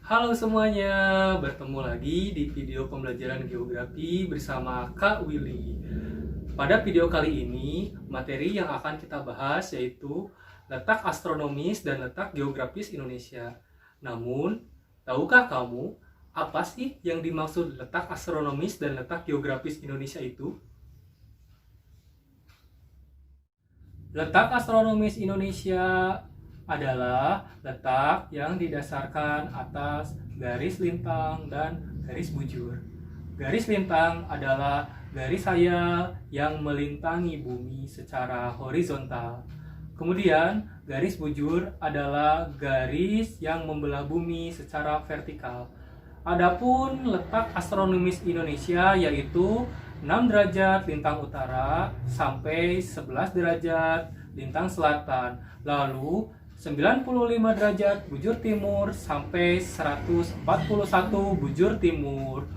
Halo semuanya, bertemu lagi di video pembelajaran geografi bersama Kak Willy. Pada video kali ini, materi yang akan kita bahas yaitu letak astronomis dan letak geografis Indonesia. Namun, tahukah kamu apa sih yang dimaksud letak astronomis dan letak geografis Indonesia itu? Letak astronomis Indonesia adalah letak yang didasarkan atas garis lintang dan garis bujur. Garis lintang adalah garis hayal yang melintangi bumi secara horizontal. Kemudian, garis bujur adalah garis yang membelah bumi secara vertikal. Adapun letak astronomis Indonesia yaitu 6 derajat lintang utara sampai 11 derajat lintang selatan. Lalu 95 derajat bujur timur sampai 141 bujur timur.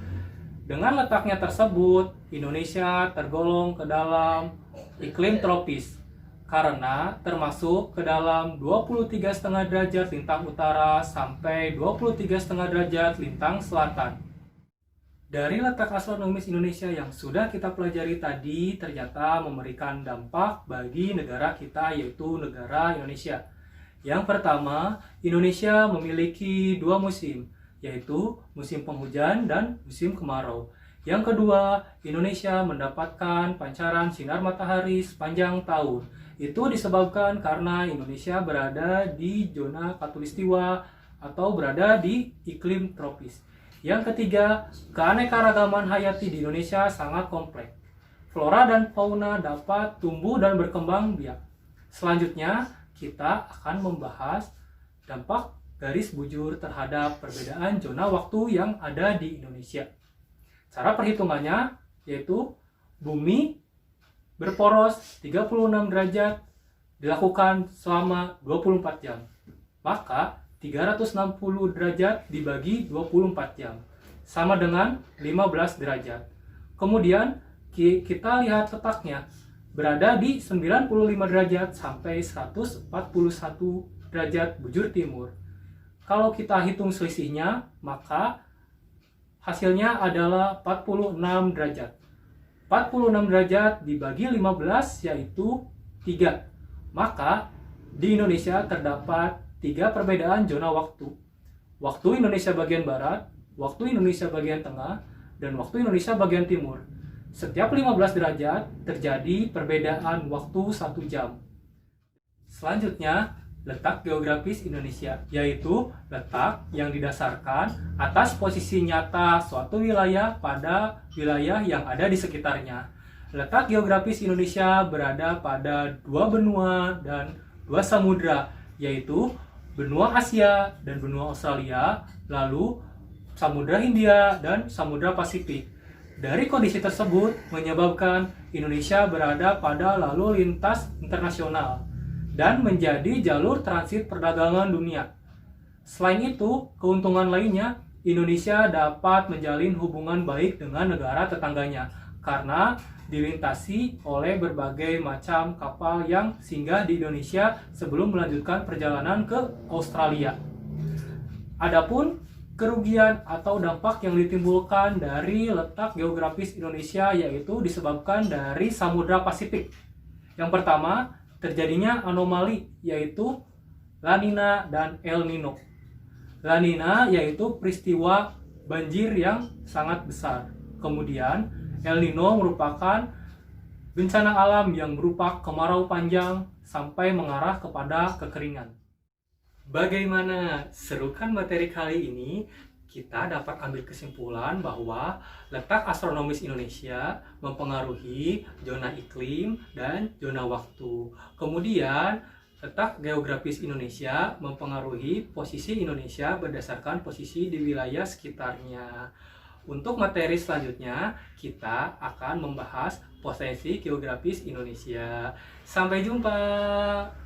Dengan letaknya tersebut, Indonesia tergolong ke dalam iklim tropis karena termasuk ke dalam 23,5 derajat lintang utara sampai 23,5 derajat lintang selatan. Dari letak astronomis Indonesia yang sudah kita pelajari tadi ternyata memberikan dampak bagi negara kita yaitu negara Indonesia. Yang pertama, Indonesia memiliki 2 musim, yaitu musim penghujan dan musim kemarau. Yang kedua, Indonesia mendapatkan pancaran sinar matahari sepanjang tahun. Itu disebabkan karena Indonesia berada di zona khatulistiwa atau berada di iklim tropis. Yang ketiga, keanekaragaman hayati di Indonesia sangat kompleks. Flora dan fauna dapat tumbuh dan berkembang biak. Selanjutnya, kita akan membahas dampak garis bujur terhadap perbedaan zona waktu yang ada di Indonesia. Cara perhitungannya yaitu bumi berporos 36 derajat dilakukan selama 24 jam. Maka 360 derajat dibagi 24 jam sama dengan 15 derajat. Kemudian kita lihat letaknya berada di 95 derajat sampai 141 derajat bujur timur. Kalau kita hitung selisihnya, maka hasilnya adalah 46 derajat. 46 derajat dibagi 15 yaitu 3. Maka di Indonesia terdapat 3 perbedaan zona waktu. Waktu Indonesia bagian barat, waktu Indonesia bagian tengah, dan waktu Indonesia bagian timur. Setiap 15 derajat terjadi perbedaan waktu 1 jam. Selanjutnya, letak geografis Indonesia, yaitu letak yang didasarkan atas posisi nyata suatu wilayah pada wilayah yang ada di sekitarnya. Letak geografis Indonesia berada pada 2 benua dan 2 samudra, yaitu benua Asia dan benua Australia, lalu Samudra Hindia dan Samudra Pasifik. Dari kondisi tersebut menyebabkan Indonesia berada pada lalu lintas internasional dan menjadi jalur transit perdagangan dunia. Selain itu, keuntungan lainnya, Indonesia dapat menjalin hubungan baik dengan negara tetangganya karena dilintasi oleh berbagai macam kapal yang singgah di Indonesia sebelum melanjutkan perjalanan ke Australia. Adapun kerugian atau dampak yang ditimbulkan dari letak geografis Indonesia yaitu disebabkan dari Samudra Pasifik. Yang pertama, terjadinya anomali yaitu La Nina dan El Nino. La Nina yaitu peristiwa banjir yang sangat besar. Kemudian El Nino merupakan bencana alam yang berupa kemarau panjang sampai mengarah kepada kekeringan. Bagaimana? Seru kan materi kali ini? Kita dapat ambil kesimpulan bahwa letak astronomis Indonesia mempengaruhi zona iklim dan zona waktu. Kemudian, letak geografis Indonesia mempengaruhi posisi Indonesia berdasarkan posisi di wilayah sekitarnya. Untuk materi selanjutnya, kita akan membahas posisi geografis Indonesia. Sampai jumpa!